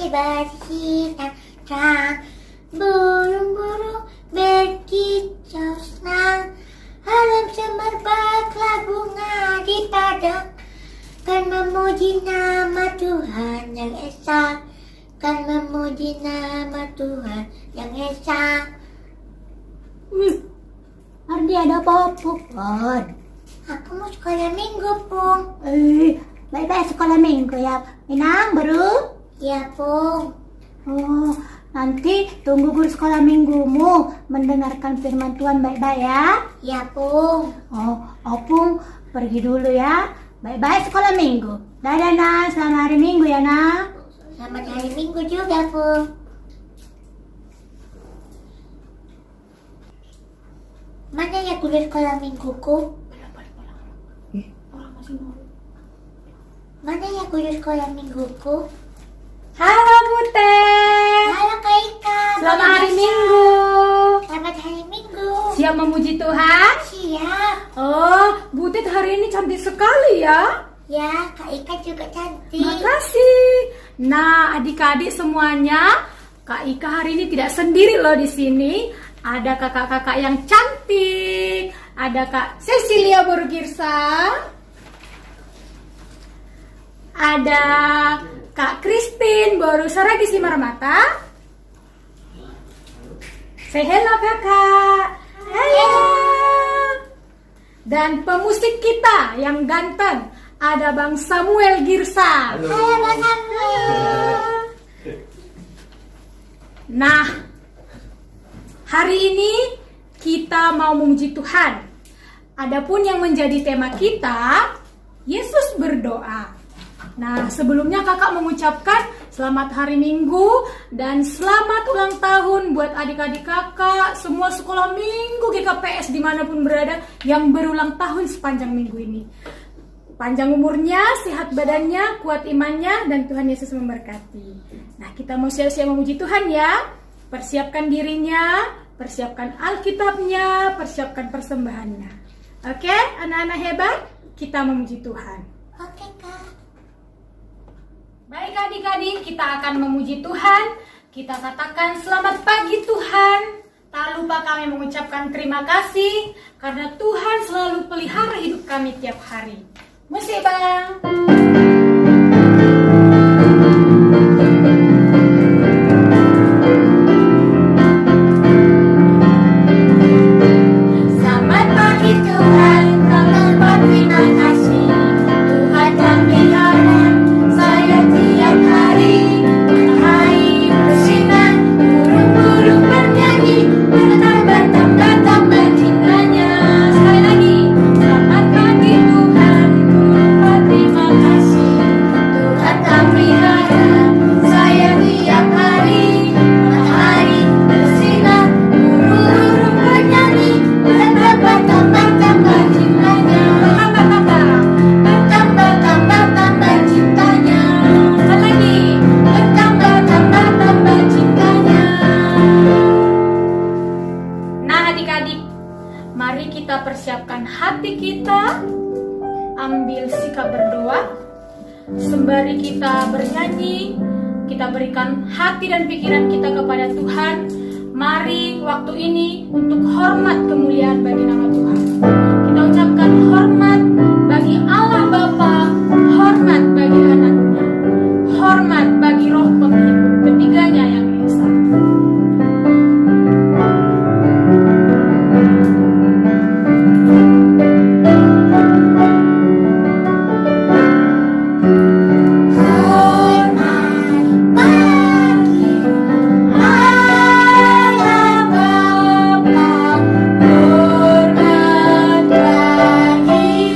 bersinar terang, burung-burung berkicau senang, alam semerbaklah bunga di padang, kan memuji nama Tuhan yang esa, kan memuji nama Tuhan yang esa. Ardi ada apa, Pun? Aku mau sekolah minggu, Pung. Baik-baik sekolah minggu ya. Inang baru? Ya, Pung. Oh, nanti tunggu guru sekolah minggumu mendengarkan firman Tuhan baik-baik ya. Ya, Pung. Opung pergi dulu ya. Baik-baik sekolah minggu. Dadah, Nak. Selamat hari minggu ya, Nak. Selamat hari minggu juga, Pung. Mana ya guru sekolah mingguku? Mana ya guru sekolah mingguku? Halo Butet. Halo Kak Ika. Selamat hari Minggu. Selamat hari Minggu. Siap memuji Tuhan? Siap. Oh, Butet hari ini cantik sekali ya. Ya, Kak Ika juga cantik. Makasih. Nah, adik-adik semuanya, Kak Ika hari ini tidak sendiri loh di sini. Ada kakak-kakak yang cantik. Ada Kak Cecilia Burgirsa. Ada Kak Christine Boru Saragi Simarmata. Say hello kakak. Halo. Dan pemusik kita yang ganteng, ada Bang Samuel Girsa. Halo Bang Samuel. Nah, hari ini kita mau memuji Tuhan. Adapun yang menjadi tema kita, Yesus berdoa. Nah, sebelumnya kakak mengucapkan selamat hari Minggu dan selamat ulang tahun buat adik-adik kakak, semua sekolah minggu GKPS dimanapun berada yang berulang tahun sepanjang minggu ini. Panjang umurnya, sehat badannya, kuat imannya, dan Tuhan Yesus memberkati. Nah, kita mau siap-siap memuji Tuhan ya. Persiapkan dirinya, persiapkan Alkitabnya, persiapkan persembahannya. Oke, anak-anak hebat, kita memuji Tuhan. Oke, Kak. Baik adik-adik, kita akan memuji Tuhan. Kita katakan selamat pagi Tuhan. Tak lupa kami mengucapkan terima kasih karena Tuhan selalu pelihara hidup kami tiap hari. Musik Bang. Selamat pagi Tuhan, kami berterima kasih. Tuhan yang pelihara saya tiap hari. Matahari bersinar, burung-burung bernyanyi, bertambah-tambah cintanya. Sekali lagi, selamat pagi Tuhan, Terima kasih. Tuhan yang pelihara saya tiap hari. Matahari bersinar, burung-burung bernyanyi, bertambah-tambah cintanya. Bertambah-tambah cintanya. sekali lagi. Bertambah-tambah cintanya. Nah adik-adik, mari kita persiapkan hati kita, ambil sikap berdoa, sembari kita bernyanyi, kita berikan hati dan pikiran kita kepada Tuhan. Mari waktu ini untuk hormat kemuliaan bagi nama Tuhan. Kita ucapkan hormat bagi Allah Bapa, hormat bagi anaknya, hormat bagi roh penghibur, ketiganya yang esa. Hormat bagi Allah Bapa, hormat bagi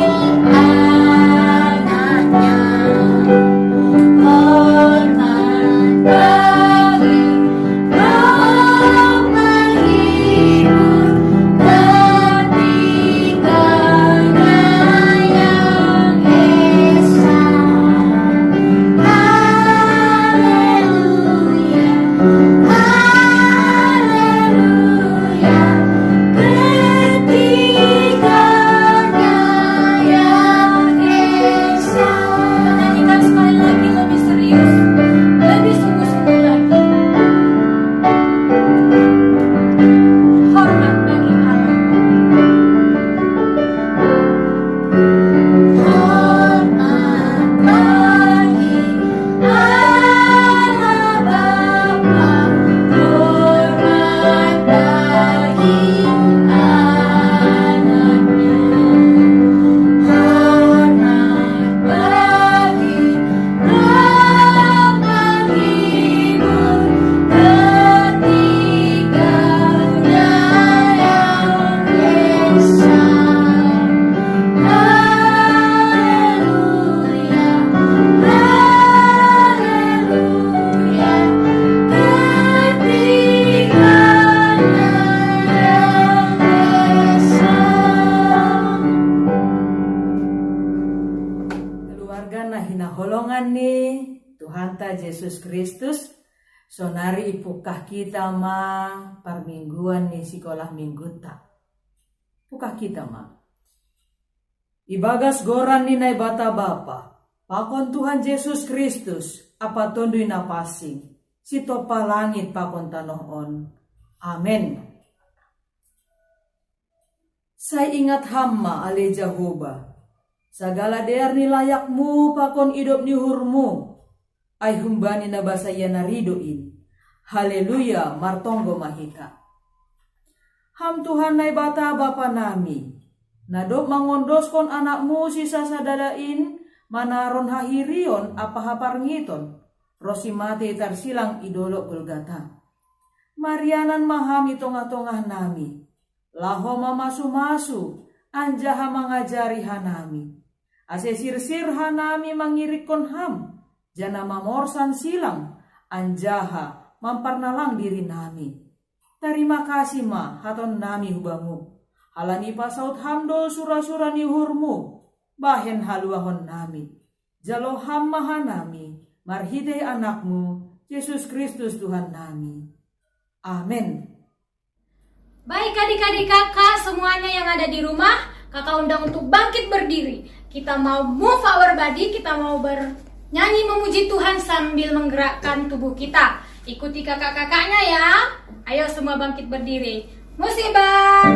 Yesus Kristus. Sonari ipukah kita ma parmingguan ni sekolah minggu tak. Pukah kita ma. Ibagas goran ni nai bata bapa. Pakon Tuhan Yesus Kristus apa tondui na pasing. Si topa langit pakon tanohon. Amen. Saya ingat hamma ale Jehovah. Sagala dear ni layakmu pakon idop ni hurmu. Ay humbani na basaya naridoin. Haleluya martonggo mahika. Ham Tuhan nai bata bapa nami. Nadop mangondoskon anakmu sisa sadadain. Manaron hahirion apa hapar ngiton. Rosimate tarsilang idolo Golgata. Marianan mahami tongah-tongah nami. Laho mamasu-masu, anjaha mangajari hanami. Ase sir-sir hanami mangirikon ham, jana mamorsan silang, anjaha mamparnalang diri nami. Terima kasih ma, haton nami hubamu. Halani pasaut hamdo sura-sura ni hurmu, bahen haluahon nami. Jalo ham mahanami, marhidei anakmu, Yesus Kristus Tuhan nami. Amin. Baik adik-adik kakak semuanya yang ada di rumah, kakak undang untuk bangkit berdiri. Kita mau move our body, kita mau bernyanyi memuji Tuhan sambil menggerakkan tubuh kita. Ikuti kakak-kakaknya ya. Ayo semua bangkit berdiri. Musibah.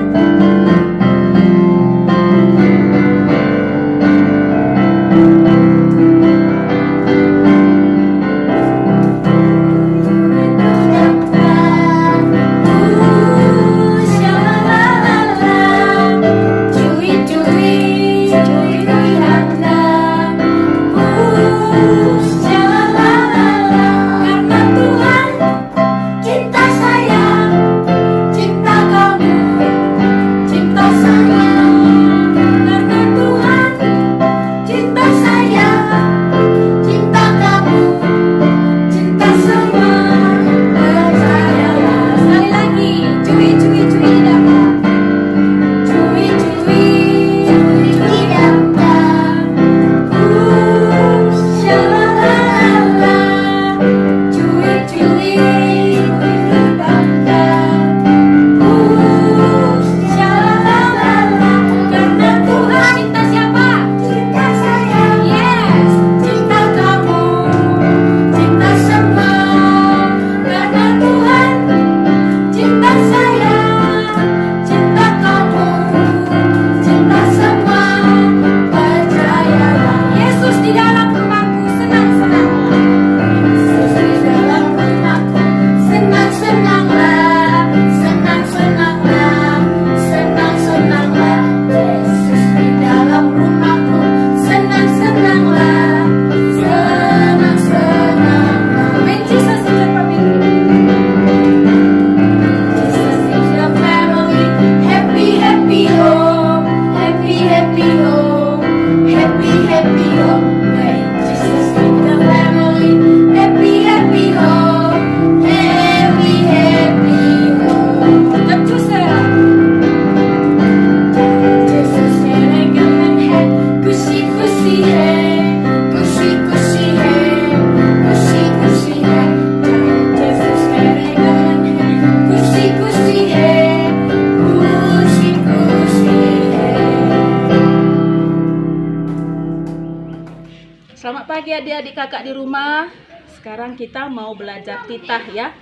Selamat pagi adik-adik kakak di rumah. Sekarang kita mau belajar titah ya.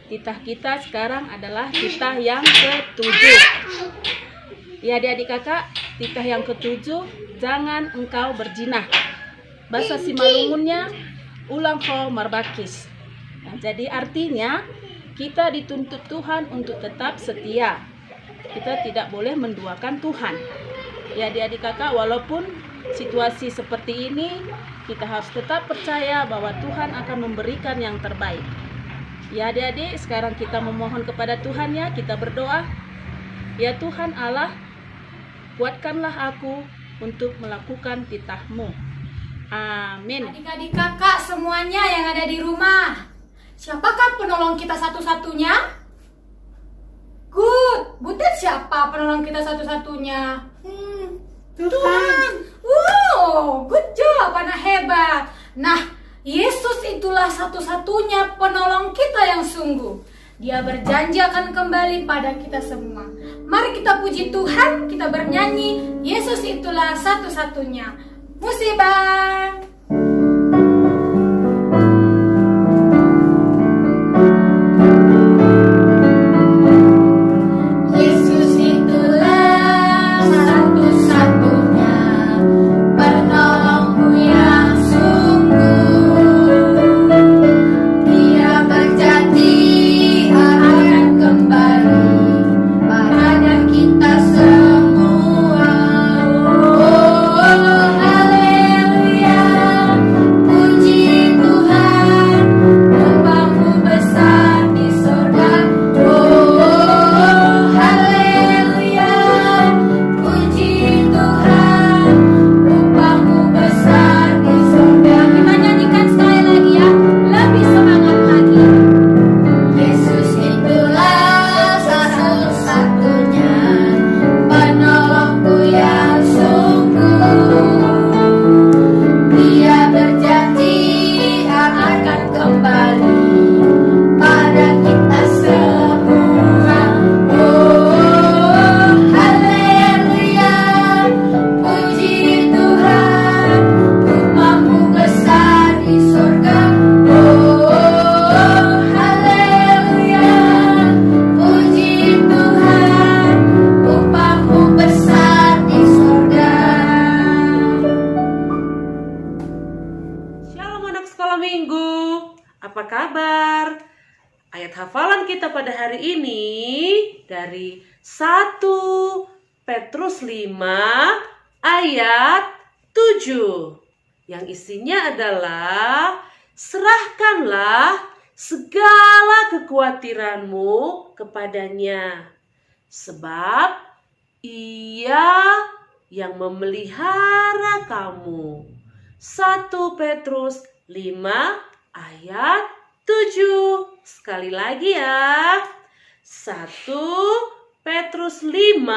Titah kita sekarang adalah titah yang ketujuh. Ya adik-adik kakak, titah yang ketujuh, jangan engkau berzina. Bahasa Simalungunnya, ulang kau marbakis. Nah, jadi artinya kita dituntut Tuhan untuk tetap setia. Kita tidak boleh menduakan Tuhan. Ya adik-adik kakak, walaupun situasi seperti ini, kita harus tetap percaya bahwa Tuhan akan memberikan yang terbaik. Ya adik-adik, sekarang kita memohon kepada Tuhan ya, kita berdoa. Ya Tuhan Allah, kuatkanlah aku untuk melakukan titah-Mu. Amin. Adik-adik kakak semuanya yang ada di rumah, siapakah penolong kita satu-satunya? Good. Butet siapa penolong kita satu-satunya? Tuhan. Wow, good job, anak hebat. Nah, Yesus itulah satu-satunya penolong kita yang sungguh. Dia berjanji akan kembali pada kita semua. Mari kita puji Tuhan, kita bernyanyi, Yesus itulah satu-satunya. Musibah. Yesus itulah satu-satunya penolongku yang sungguh. Dia berjanji akan kembali pada kita semua. Oh, haleluya, puji Tuhan, upahmu besar di sorga. Oh, haleluya, puji Tuhan, upahmu besar di sorga. Kita nyanyikan sekali lagi ya, lebih semangat lagi. Yesus itulah satu-satunya penolongku yang sungguh. Dia berjanji akan kembali pada kita semua. Oh, haleluya, puji Tuhan, upahmu besar di sorga. Oh, haleluya, puji Tuhan, upahmu besar di sorga. Shalom anak sekolah minggu, apa kabar? Ayat hafalan kita pada hari ini dari 1 Petrus 5 ayat 7 yang isinya adalah serahkanlah segala kekhawatiranmu kepadanya sebab Ia yang memelihara kamu. 1 Petrus 5 ayat 7. Sekali lagi ya. 1 Petrus 5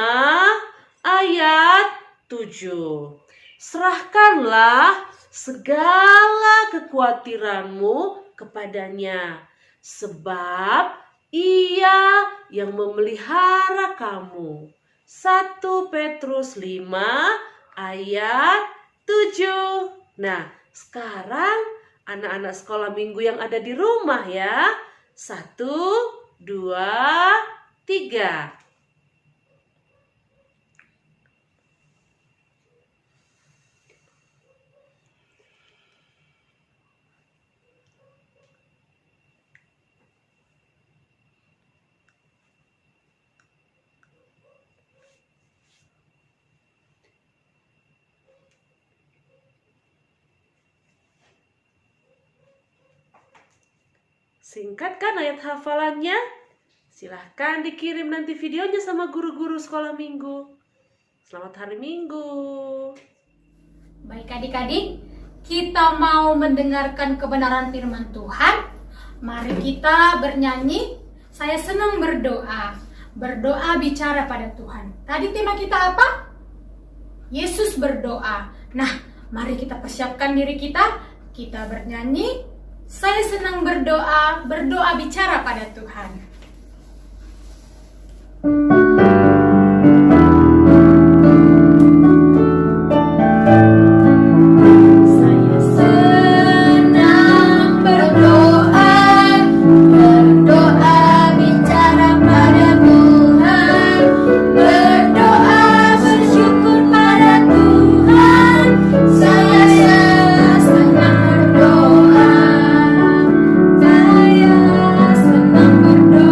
ayat 7. Serahkanlah segala kekhawatiranmu kepadanya sebab Ia yang memelihara kamu. 1 Petrus 5 ayat 7. Nah, sekarang anak-anak sekolah minggu yang ada di rumah ya. 1, 2, 3. Singkat kan ayat hafalannya? Silahkan dikirim nanti videonya sama guru-guru sekolah minggu. Selamat hari Minggu. Baik adik-adik, kita mau mendengarkan kebenaran firman Tuhan. Mari kita bernyanyi, saya senang berdoa. Berdoa bicara pada Tuhan. Tadi tema kita apa? Yesus berdoa. Nah, mari kita persiapkan diri kita. Kita bernyanyi, saya senang berdoa. Berdoa bicara pada Tuhan. Saya senang berdoa, berdoa bicara pada Tuhan, berdoa bersyukur pada Tuhan. Saya senang berdoa, saya senang berdoa.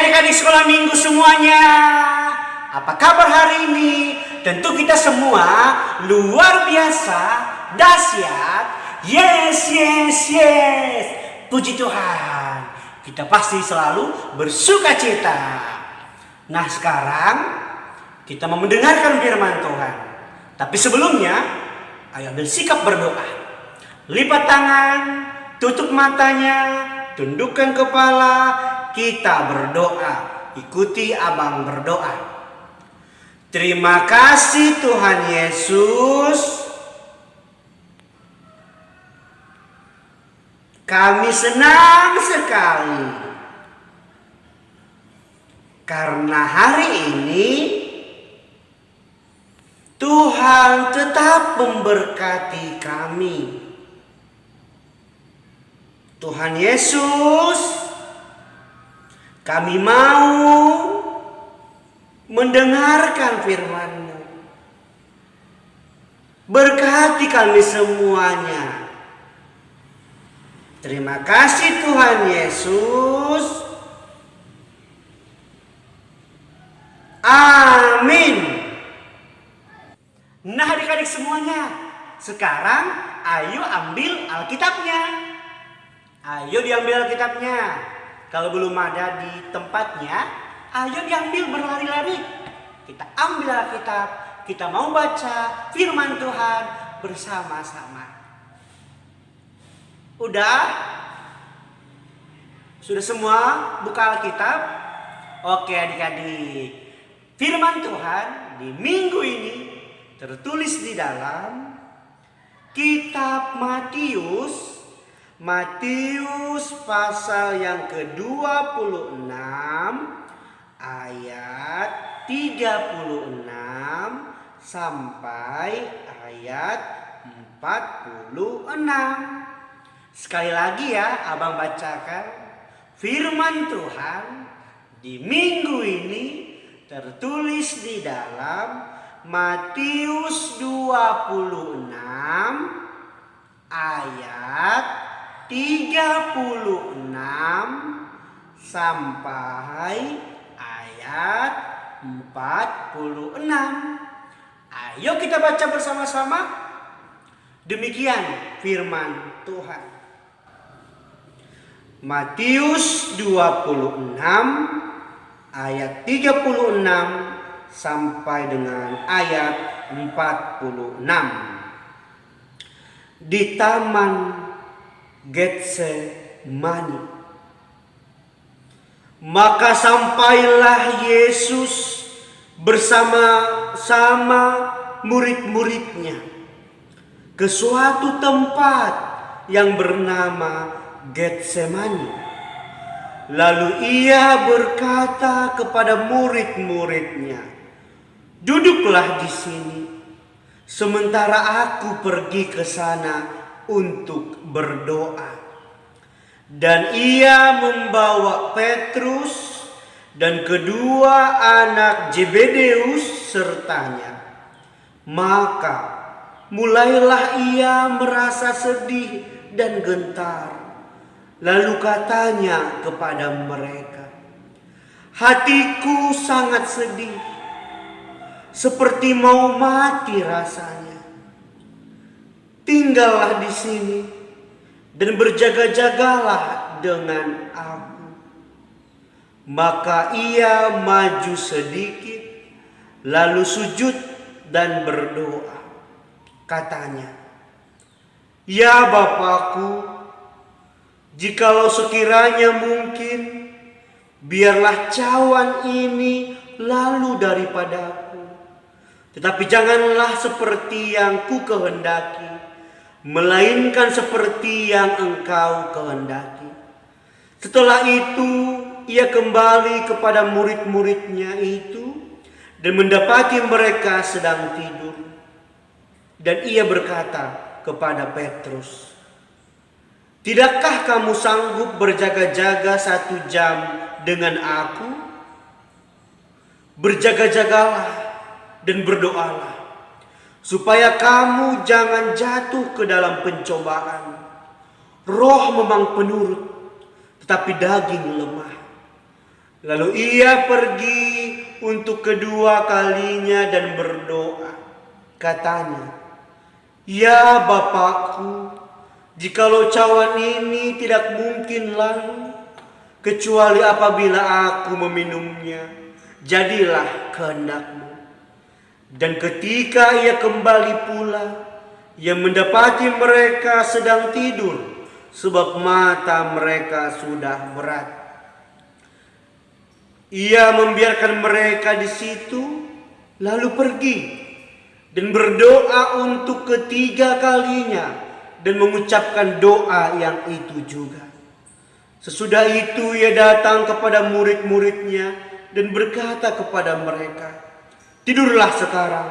adik-adik sekolah minggu semuanya. Apa kabar hari ini? Tentu kita semua luar biasa, dahsyat. Yes, yes, yes. Puji Tuhan. Kita pasti selalu bersuka cita. Nah, sekarang kita mau mendengarkan firman Tuhan. Tapi sebelumnya, ayo ambil sikap berdoa. Lipat tangan, tutup matanya, tundukkan kepala, kita berdoa. Ikuti abang berdoa. Terima kasih Tuhan Yesus. Kami senang sekali karena hari ini Tuhan tetap memberkati kami. Tuhan Yesus, kami mau mendengarkan firman-Mu. Berkati kami semuanya. Terima kasih Tuhan Yesus. Amin. Nah, adik-adik semuanya, sekarang ayo ambil Alkitabnya. Ayo diambil Alkitabnya. Kalau belum ada di tempatnya, ayo diambil berlari-lari. Kita ambil Alkitab, kita mau baca firman Tuhan bersama-sama. Udah? Sudah semua buka Alkitab? Oke adik-adik. Firman Tuhan di minggu ini tertulis di dalam kitab Matius pasal yang ke-26 ayat 36 sampai ayat 46. Sekali lagi ya, abang bacakan. Firman Tuhan di minggu ini tertulis di dalam Matius 26 ayat 36 sampai ayat 46. Ayo kita baca bersama-sama. Demikian firman Tuhan. Matius 26 ayat 36 sampai dengan ayat 46. Di taman Getsemani, maka sampailah Yesus bersama-sama murid-muridnya ke suatu tempat yang bernama Getsemani. Lalu ia berkata kepada murid-muridnya, "Duduklah di sini, sementara aku pergi ke sana untuk berdoa." Dan ia membawa Petrus dan kedua anak Zebedeus sertanya. Maka mulailah ia merasa sedih dan gentar. Lalu katanya kepada mereka, "Hatiku sangat sedih, seperti mau mati rasanya. Tinggallah di sini dan berjaga-jagalah dengan aku." Maka ia maju sedikit, lalu sujud dan berdoa. Katanya, "Ya Bapakku, jikalau sekiranya mungkin, biarlah cawan ini lalu daripadaku. Tetapi janganlah seperti yang ku kehendaki, melainkan seperti yang Engkau kehendaki." Setelah itu ia kembali kepada murid-muridnya itu dan mendapati mereka sedang tidur. Dan ia berkata kepada Petrus, "Tidakkah kamu sanggup berjaga-jaga 1 jam dengan aku? Berjaga-jagalah dan berdoalah, supaya kamu jangan jatuh ke dalam pencobaan. Roh memang penurut, tetapi daging lemah." Lalu ia pergi untuk kedua kalinya dan berdoa. Katanya, "Ya Bapakku, jikalau cawan ini tidak mungkin lalu, kecuali apabila aku meminumnya, jadilah kehendak-Mu." Dan ketika ia kembali pula, ia mendapati mereka sedang tidur, sebab mata mereka sudah berat. Ia membiarkan mereka di situ, lalu pergi dan berdoa untuk ketiga kalinya dan mengucapkan doa yang itu juga. Sesudah itu ia datang kepada murid-muridnya dan berkata kepada mereka, "Tidurlah sekarang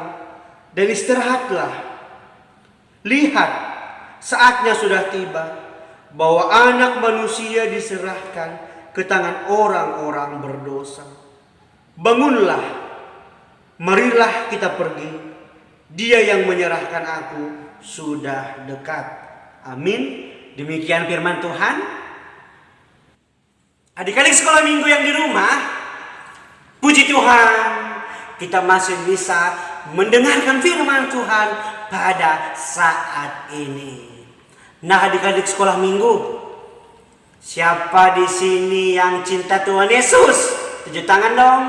dan istirahatlah. Lihat, saatnya sudah tiba bahwa Anak Manusia diserahkan ke tangan orang-orang berdosa. Bangunlah, marilah kita pergi. Dia yang menyerahkan aku sudah dekat." Amin. Demikian firman Tuhan. Adik-adik sekolah minggu yang di rumah, puji Tuhan, kita masih bisa mendengarkan firman Tuhan pada saat ini. Nah, adik-adik sekolah minggu, siapa di sini yang cinta Tuhan Yesus? Tunjuk tangan dong.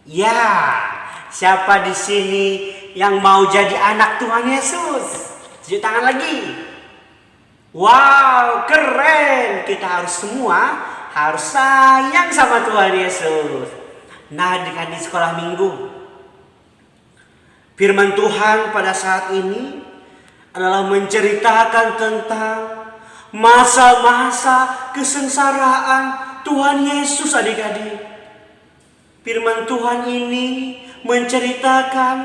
Ya, siapa di sini yang mau jadi anak Tuhan Yesus? Tunjuk tangan lagi. Wow, keren. Kita harus semua harus sayang sama Tuhan Yesus. Nah, adik-adik sekolah minggu, firman Tuhan pada saat ini adalah menceritakan tentang masa-masa kesengsaraan Tuhan Yesus, adik-adik. Firman Tuhan ini menceritakan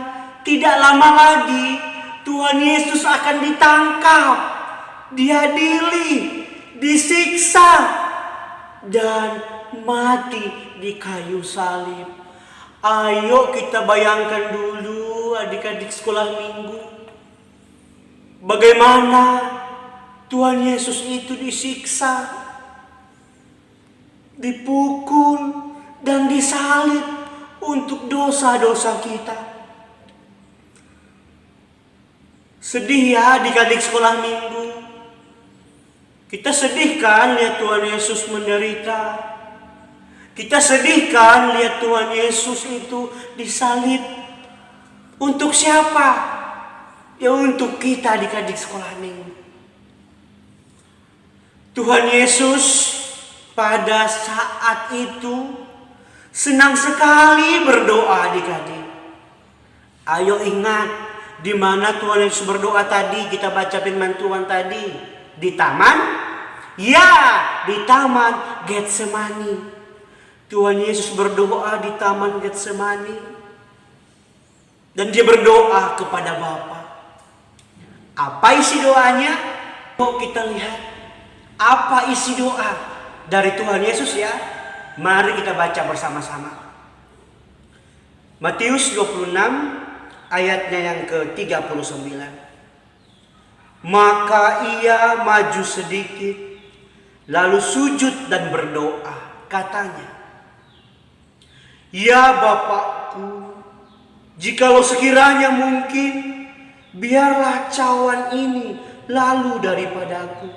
tidak lama lagi Tuhan Yesus akan ditangkap, diadili, disiksa, dan mati di kayu salib. Ayo kita bayangkan dulu, adik-adik sekolah minggu, bagaimana Tuhan Yesus itu disiksa, dipukul, dan disalib untuk dosa-dosa kita. Sedih ya adik-adik sekolah minggu. Kita sedih kan lihat Tuhan Yesus menderita. Kita sedih kan lihat Tuhan Yesus itu disalib. Untuk siapa? Ya untuk kita adik-adik sekolah minggu. Tuhan Yesus pada saat itu senang sekali berdoa, adik-adik. Ayo ingat di mana Tuhan Yesus berdoa tadi, kita baca firman Tuhan tadi, di taman? Ya, di taman Getsemani. Tuhan Yesus berdoa di taman Getsemani. Dan dia berdoa kepada Bapa. Apa isi doanya? Mau kita lihat apa isi doa dari Tuhan Yesus ya? Mari kita baca bersama-sama. Matius 26 ayatnya yang ke-39. Maka ia maju sedikit, lalu sujud dan berdoa. Katanya, "Ya Bapakku, jikalau sekiranya mungkin, biarlah cawan ini lalu daripadaku.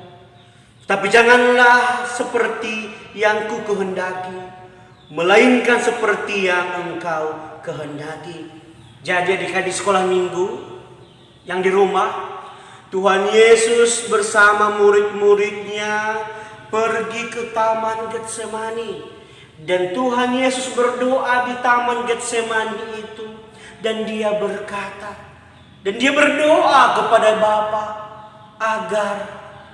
Tapi janganlah seperti yang ku kehendaki, melainkan seperti yang Engkau kehendaki." Jadi adik-adik sekolah minggu yang di rumah, Tuhan Yesus bersama murid-muridnya pergi ke taman Getsemani. Dan Tuhan Yesus berdoa di taman Getsemani itu. Dan dia berkata, dan dia berdoa kepada Bapa agar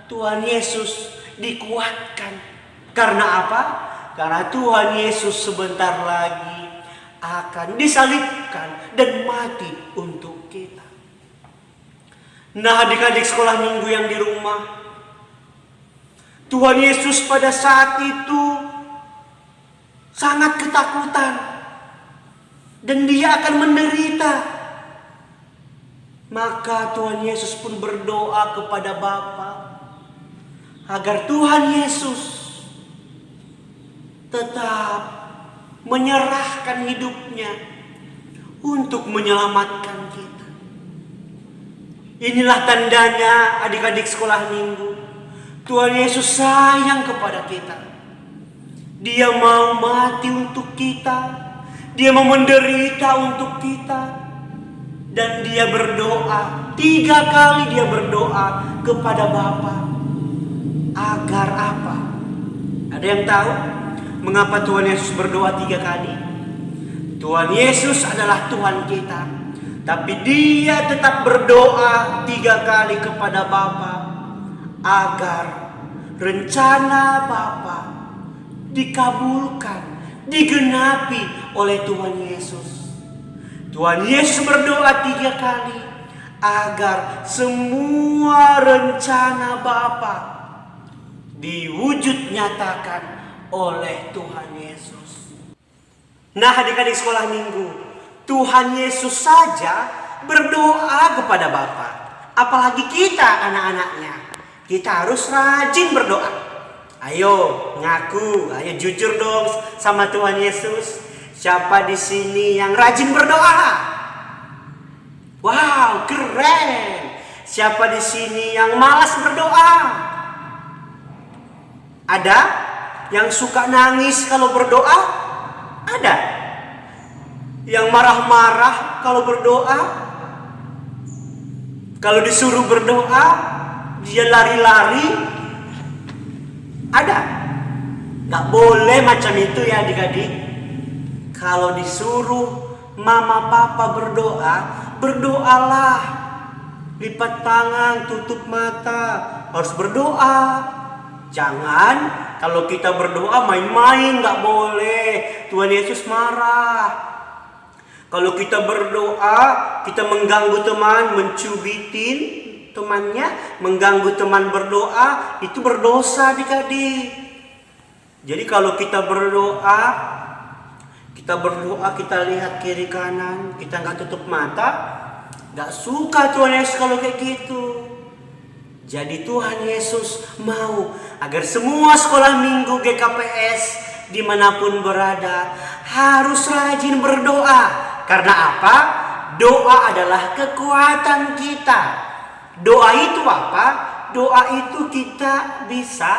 Tuhan Yesus dikuatkan. Karena apa? Karena Tuhan Yesus sebentar lagi akan disalibkan dan mati untuk kita. Nah, adik-adik sekolah minggu yang di rumah, Tuhan Yesus pada saat itu sangat ketakutan dan dia akan menderita. Maka Tuhan Yesus pun berdoa kepada Bapa agar Tuhan Yesus tetap menyerahkan hidupnya untuk menyelamatkan kita. Inilah tandanya adik-adik sekolah minggu. Tuhan Yesus sayang kepada kita. Dia mau mati untuk kita. Dia mau menderita untuk kita. Dan dia berdoa, 3 kali dia berdoa kepada Bapa. Agar apa? Ada yang tahu mengapa Tuhan Yesus berdoa 3 kali? Tuhan Yesus adalah Tuhan kita. Tapi dia tetap berdoa 3 kali kepada Bapa. Agar rencana Bapa dikabulkan, digenapi oleh Tuhan Yesus. Tuhan Yesus berdoa 3 kali agar semua rencana Bapa diwujud nyatakan oleh Tuhan Yesus. Nah, adik-adik sekolah minggu, Tuhan Yesus saja berdoa kepada Bapa. Apalagi kita anak-anaknya. Kita harus rajin berdoa. Ayo ngaku, ayo jujur dong sama Tuhan Yesus. Siapa di sini yang rajin berdoa? Wow, keren. Siapa di sini yang malas berdoa? Ada yang suka nangis kalau berdoa? Ada. Yang marah-marah kalau berdoa? Kalau disuruh berdoa, dia lari-lari? Ada. Gak boleh macam itu ya adik-adik. Kalau disuruh mama papa berdoa, berdoalah. Lipat tangan, tutup mata. Harus berdoa. Jangan kalau kita berdoa main-main, gak boleh. Tuhan Yesus marah. Kalau kita berdoa, kita mengganggu teman, mencubitin temannya, mengganggu teman berdoa, itu berdosa adik-adik. Jadi kalau kita berdoa, kita lihat kiri kanan, kita nggak tutup mata, nggak suka Tuhan Yesus kalau kayak gitu. Jadi Tuhan Yesus mau agar semua sekolah minggu GKPS dimanapun berada harus rajin berdoa. Karena apa? Doa adalah kekuatan kita. Doa itu apa? Doa itu kita bisa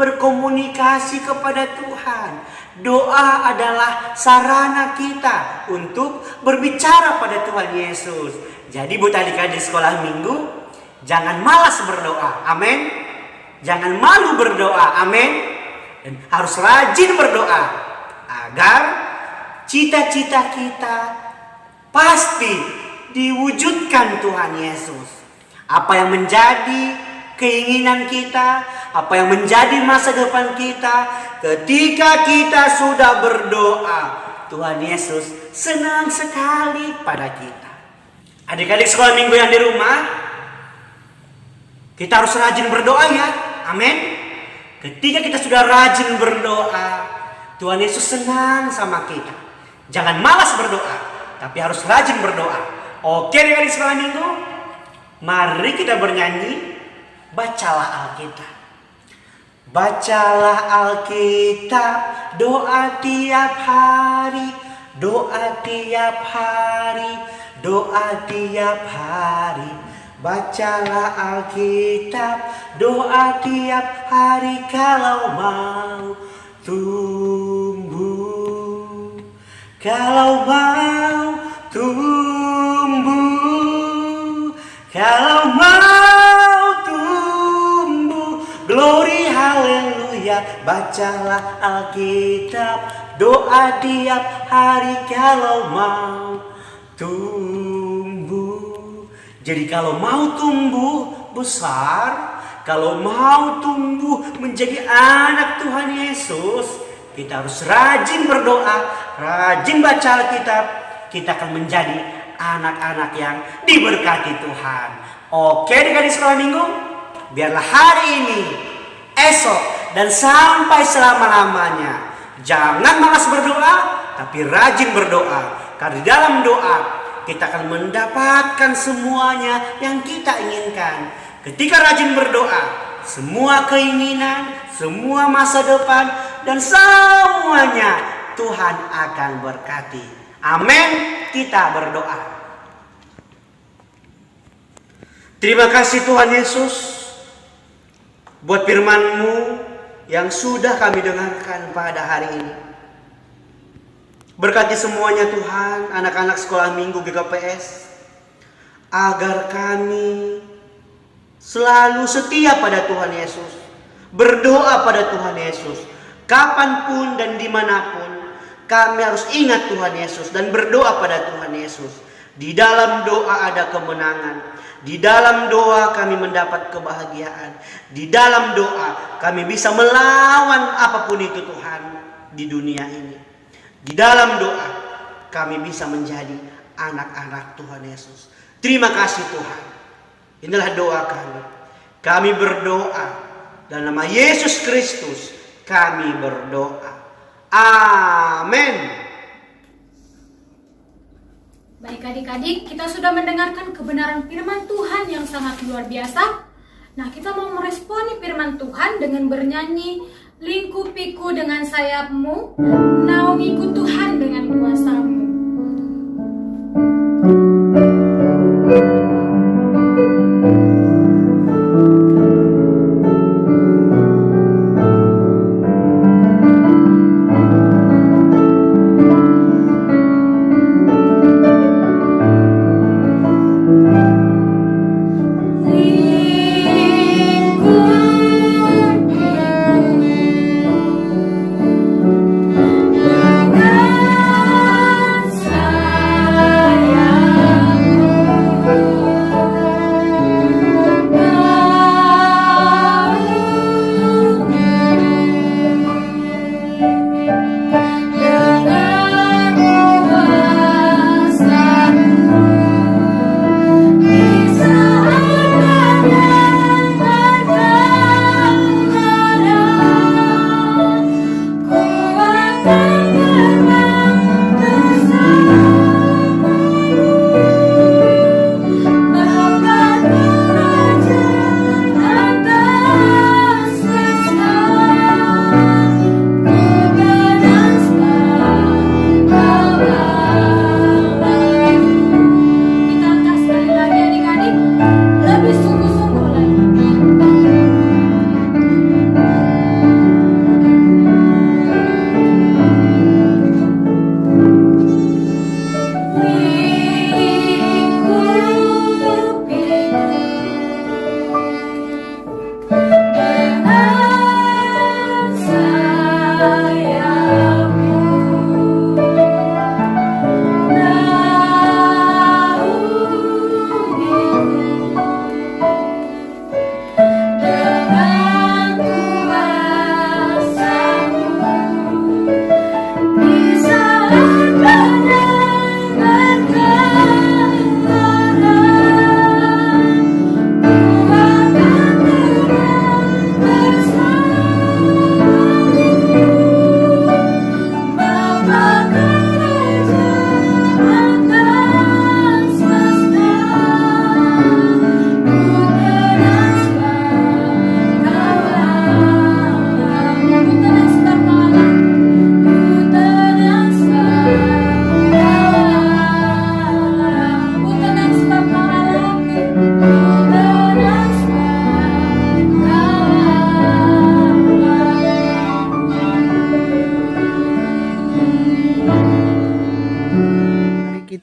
berkomunikasi kepada Tuhan. Doa adalah sarana kita untuk berbicara pada Tuhan Yesus. Jadi buat adik-adik sekolah minggu, jangan malas berdoa, amin. Jangan malu berdoa, amin. Dan harus rajin berdoa agar cita-cita kita pasti diwujudkan Tuhan Yesus. Apa yang menjadi keinginan kita, apa yang menjadi masa depan kita, ketika kita sudah berdoa, Tuhan Yesus senang sekali pada kita. Adik-adik sekolah minggu yang di rumah, kita harus rajin berdoa ya, amin. Ketika kita sudah rajin berdoa, Tuhan Yesus senang sama kita. Jangan malas berdoa, tapi harus rajin berdoa. Oke adik-adik sekolah minggu, mari kita bernyanyi. Bacalah Alkitab. Bacalah Alkitab, doa tiap hari, doa tiap hari, doa tiap hari. Bacalah Alkitab, doa tiap hari kalau mau tumbuh. Kalau mau tumbuh, kalau mau tumbuh, glory haleluya. Bacalah Alkitab, doa tiap hari kalau mau tumbuh. Jadi kalau mau tumbuh besar, kalau mau tumbuh menjadi anak Tuhan Yesus, kita harus rajin berdoa, rajin baca Alkitab. Kita akan menjadi anak-anak yang diberkati Tuhan. Oke adik-adik sekolah minggu, biarlah hari ini, esok, dan sampai selama-lamanya jangan malas berdoa, tapi rajin berdoa. Karena di dalam doa kita akan mendapatkan semuanya yang kita inginkan. Ketika rajin berdoa, semua keinginan, semua masa depan dan semuanya Tuhan akan berkati. Amin. Kita berdoa. Terima kasih Tuhan Yesus buat firman-Mu yang sudah kami dengarkan pada hari ini. Berkati semuanya Tuhan, anak-anak sekolah minggu GKPS, agar kami selalu setia pada Tuhan Yesus, berdoa pada Tuhan Yesus, kapanpun dan dimanapun kami harus ingat Tuhan Yesus dan berdoa pada Tuhan Yesus. Di dalam doa ada kemenangan, di dalam doa kami mendapat kebahagiaan, di dalam doa kami bisa melawan apapun itu Tuhan di dunia ini. Di dalam doa kami bisa menjadi anak-anak Tuhan Yesus. Terima kasih Tuhan. Inilah doa kami. Kami berdoa dalam nama Yesus Kristus kami berdoa. Amin. Baik adik-adik, kita sudah mendengarkan kebenaran firman Tuhan yang sangat luar biasa. Nah, kita mau meresponi firman Tuhan dengan bernyanyi, lingkupiku dengan sayapmu, naungiku Tuhan dengan kuasamu.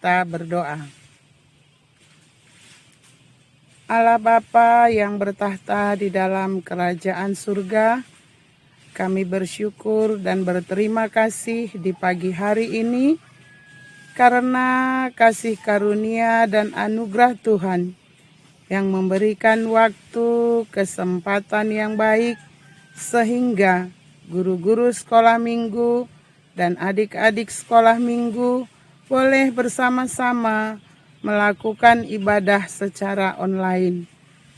Kita berdoa. Allah Bapa yang bertahta di dalam kerajaan surga, kami bersyukur dan berterima kasih di pagi hari ini karena kasih karunia dan anugerah Tuhan yang memberikan waktu, kesempatan yang baik sehingga guru-guru sekolah minggu dan adik-adik sekolah minggu boleh bersama-sama melakukan ibadah secara online.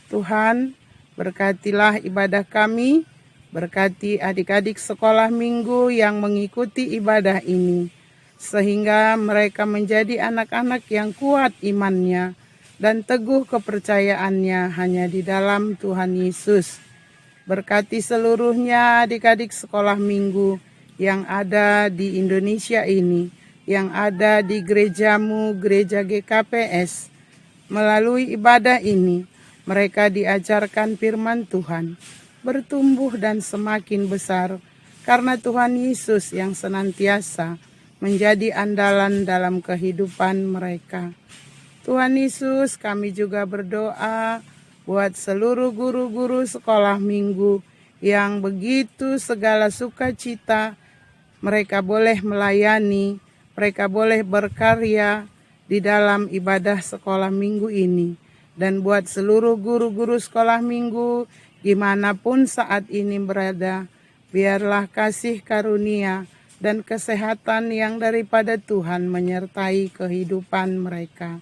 Tuhan, berkatilah ibadah kami, berkati adik-adik sekolah minggu yang mengikuti ibadah ini, sehingga mereka menjadi anak-anak yang kuat imannya dan teguh kepercayaannya hanya di dalam Tuhan Yesus. Berkati seluruhnya adik-adik sekolah minggu yang ada di Indonesia ini, yang ada di gerejamu, gereja GKPS. Melalui ibadah ini, mereka diajarkan firman Tuhan, bertumbuh dan semakin besar, karena Tuhan Yesus yang senantiasa menjadi andalan dalam kehidupan mereka. Tuhan Yesus, kami juga berdoa buat seluruh guru-guru sekolah minggu yang begitu segala sukacita mereka boleh melayani, mereka boleh berkarya di dalam ibadah sekolah minggu ini. Dan buat seluruh guru-guru sekolah minggu dimanapun saat ini berada, biarlah kasih karunia dan kesehatan yang daripada Tuhan menyertai kehidupan mereka.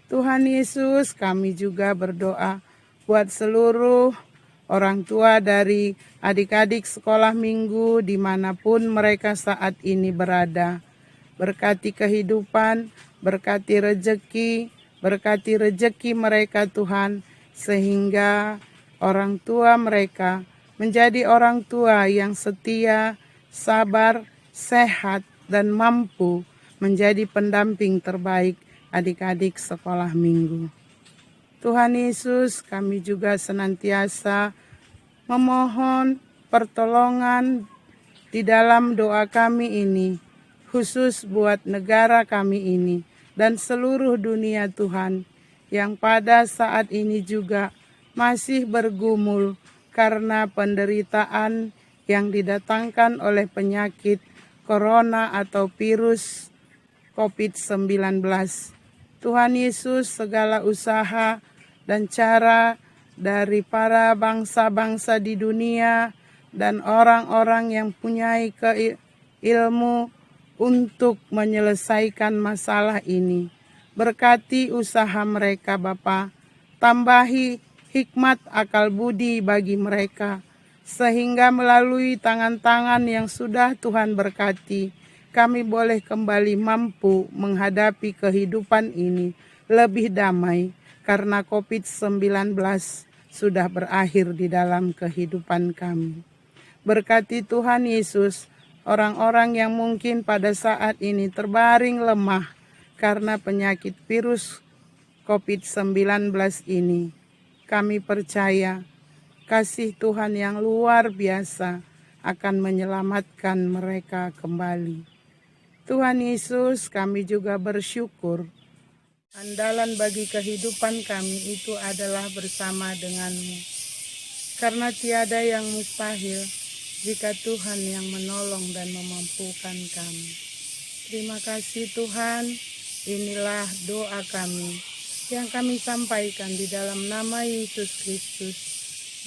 Tuhan Yesus, kami juga berdoa buat seluruh orang tua dari adik-adik sekolah minggu dimanapun mereka saat ini berada. Berkati kehidupan, berkati rejeki mereka Tuhan, sehingga orang tua mereka menjadi orang tua yang setia, sabar, sehat, dan mampu menjadi pendamping terbaik adik-adik sekolah minggu. Tuhan Yesus, kami juga senantiasa memohon pertolongan di dalam doa kami ini, khusus buat negara kami ini dan seluruh dunia Tuhan, yang pada saat ini juga masih bergumul karena penderitaan yang didatangkan oleh penyakit corona atau virus COVID-19. Tuhan Yesus, segala usaha dan cara dari para bangsa-bangsa di dunia dan orang-orang yang punya ilmu untuk menyelesaikan masalah ini. Berkati usaha mereka Bapa, tambahi hikmat akal budi bagi mereka, sehingga melalui tangan-tangan yang sudah Tuhan berkati, kami boleh kembali mampu menghadapi kehidupan ini lebih damai, karena COVID-19 sudah berakhir di dalam kehidupan kami. Berkati Tuhan Yesus, orang-orang yang mungkin pada saat ini terbaring lemah karena penyakit virus COVID-19 ini. Kami percaya kasih Tuhan yang luar biasa akan menyelamatkan mereka kembali. Tuhan Yesus, kami juga bersyukur andalan bagi kehidupan kami itu adalah bersama denganmu. Karena tiada yang mustahil jika Tuhan yang menolong dan memampukan kami. Terima kasih Tuhan, inilah doa kami yang kami sampaikan di dalam nama Yesus Kristus,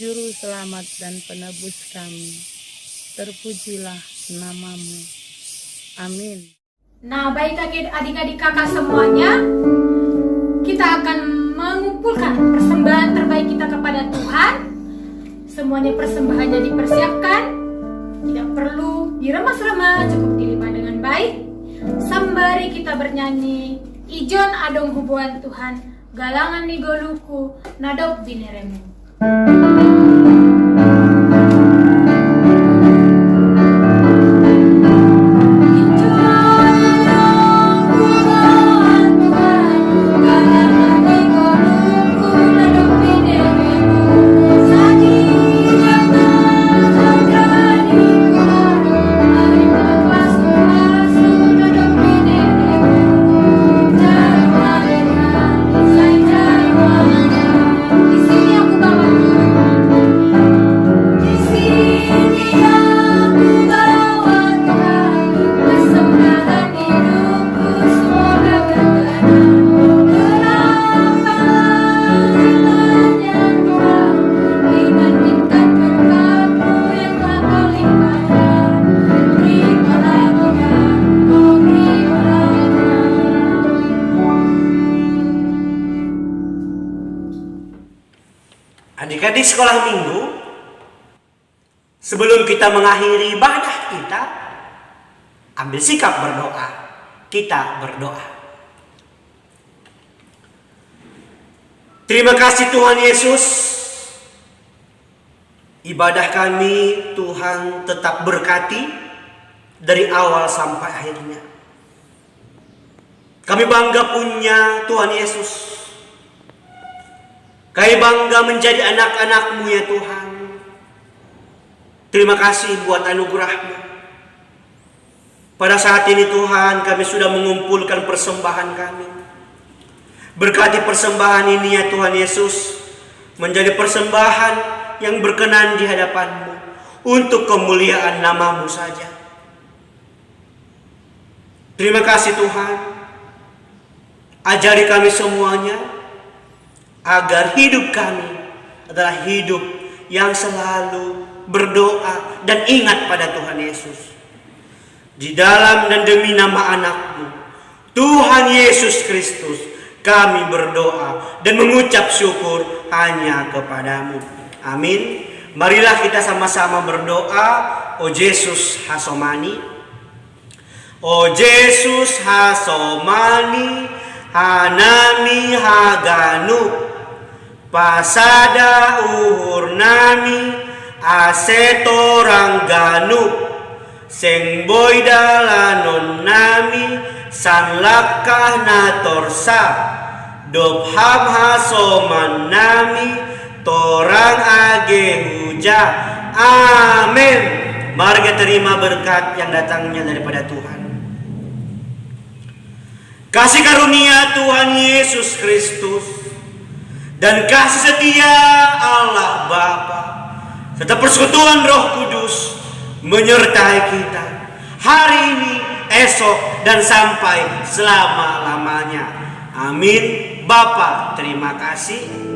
Juru Selamat dan Penebus kami. Terpujilah namamu. Amin. Nah, baik adik-adik kakak semuanya, kita akan mengumpulkan persembahan terbaik kita kepada Tuhan. Semuanya persembahannya dipersiapkan, tidak perlu diremas-remas, cukup dilipat dengan baik. Sembari kita bernyanyi, Ijon adong hubungan Tuhan, galangan ni goluku, nadop bineremu. Adik-adik sekolah minggu, sebelum kita mengakhiri ibadah kita, ambil sikap berdoa. Kita berdoa. Terima kasih Tuhan Yesus Ibadah kami Tuhan tetap berkati dari awal sampai akhirnya. Kami bangga punya Tuhan Yesus. Kami bangga menjadi anak-anak-Mu ya Tuhan. Terima kasih buat anugerah-Mu. Pada saat ini Tuhan, kami sudah mengumpulkan persembahan kami. Berkati persembahan ini ya Tuhan Yesus, menjadi persembahan yang berkenan di hadapan-Mu untuk kemuliaan nama-Mu saja. Terima kasih Tuhan. Ajari kami semuanya agar hidup kami adalah hidup yang selalu berdoa dan ingat pada Tuhan Yesus. Di dalam dan demi nama anak-Mu, Tuhan Yesus Kristus, kami berdoa dan mengucap syukur hanya kepadamu. Amin. Marilah kita sama-sama berdoa. O Yesus Hasomani, O Yesus Hasomani, Hanami Haganu, Pasada Uhurnami, Asetorangganu, Sengboy dalanon nami, Sanlakah natorsa, Dobham hasoman nami, Torang age huja. Amin. Mari kita terima berkat yang datangnya daripada Tuhan. Kasih karunia Tuhan Yesus Kristus dan kasih setia Allah Bapa serta persekutuan Roh Kudus menyertai kita hari ini, esok, dan sampai selama-lamanya. Amin. Bapa, terima kasih.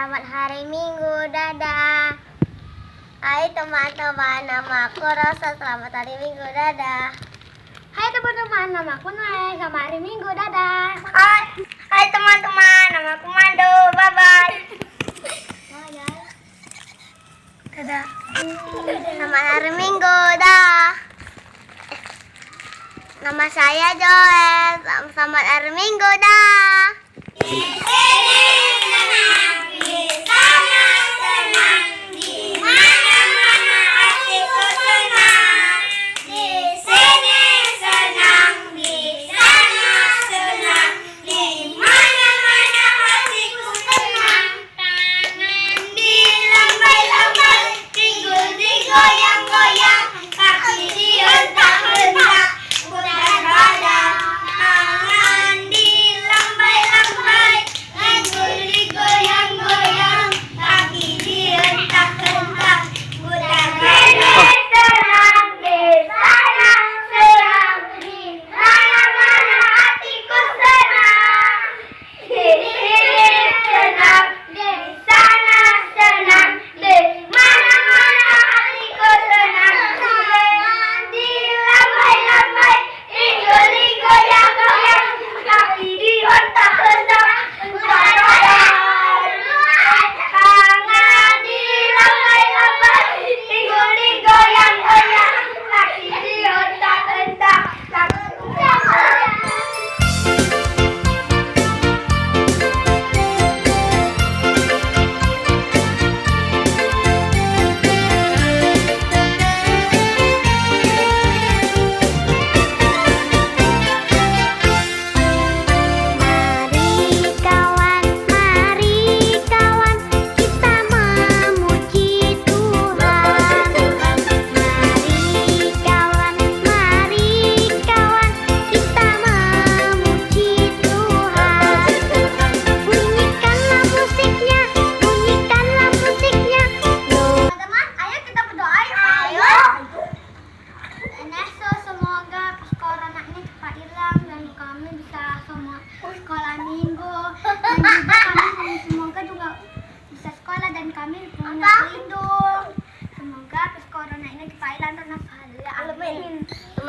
Selamat hari Minggu, dadah. Hai teman-teman, nama aku Rosa. Selamat hari Minggu, dadah. Hai teman-teman, nama aku Noe. Selamat hari Minggu, dadah. Hai teman-teman, nama aku Mando. Bye bye. Dadah. Selamat hari Minggu, dah. Nama saya Joel. Selamat hari Minggu, dah.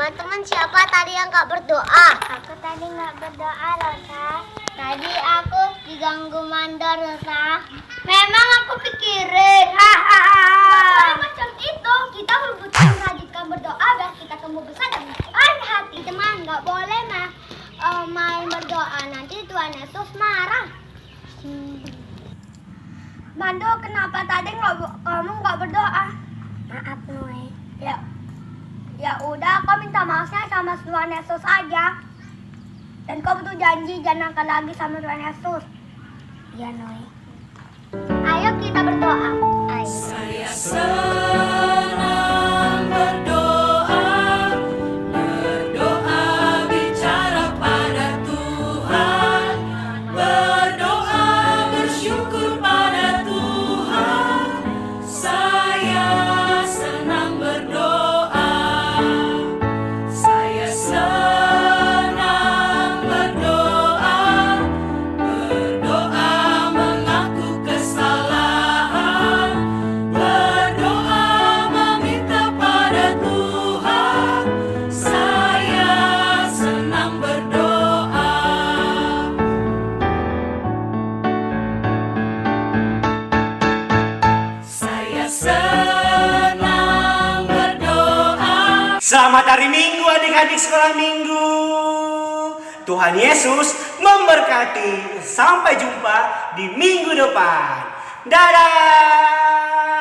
Teman-teman, siapa tadi yang gak berdoa? Aku tadi gak berdoa, Rosa. Tadi aku diganggu mandor, Rosa. Memang aku pikirin. Boleh macam itu. Kita berbutuh rajinkan berdoa biar kita tumbuh besar dan besar hati. Teman, gak boleh main berdoa. Nanti Tuhan Yesus marah. Mando, kenapa tadi kamu nggak berdoa? Maaf, Noe. Ya udah, kau minta maafnya sama Tuhan Yesus aja. Dan kau butuh janji jangan nakal lagi sama Tuhan Yesus. Iya, Noe. Ayo kita berdoa. Ayo. Saya senang berdoa, berdoa bicara pada Tuhan, berdoa bersyukur pada Tuhan. Saya senang berdoa, saya senang berdoa, berdoa mengaku kesalahan, berdoa meminta pada Tuhan. Saya senang berdoa. Saya senang berdoa. Selamat hari Minggu adik-adik sekolah minggu. Tuhan Yesus memberkati. Sampai jumpa di minggu depan. Dadah.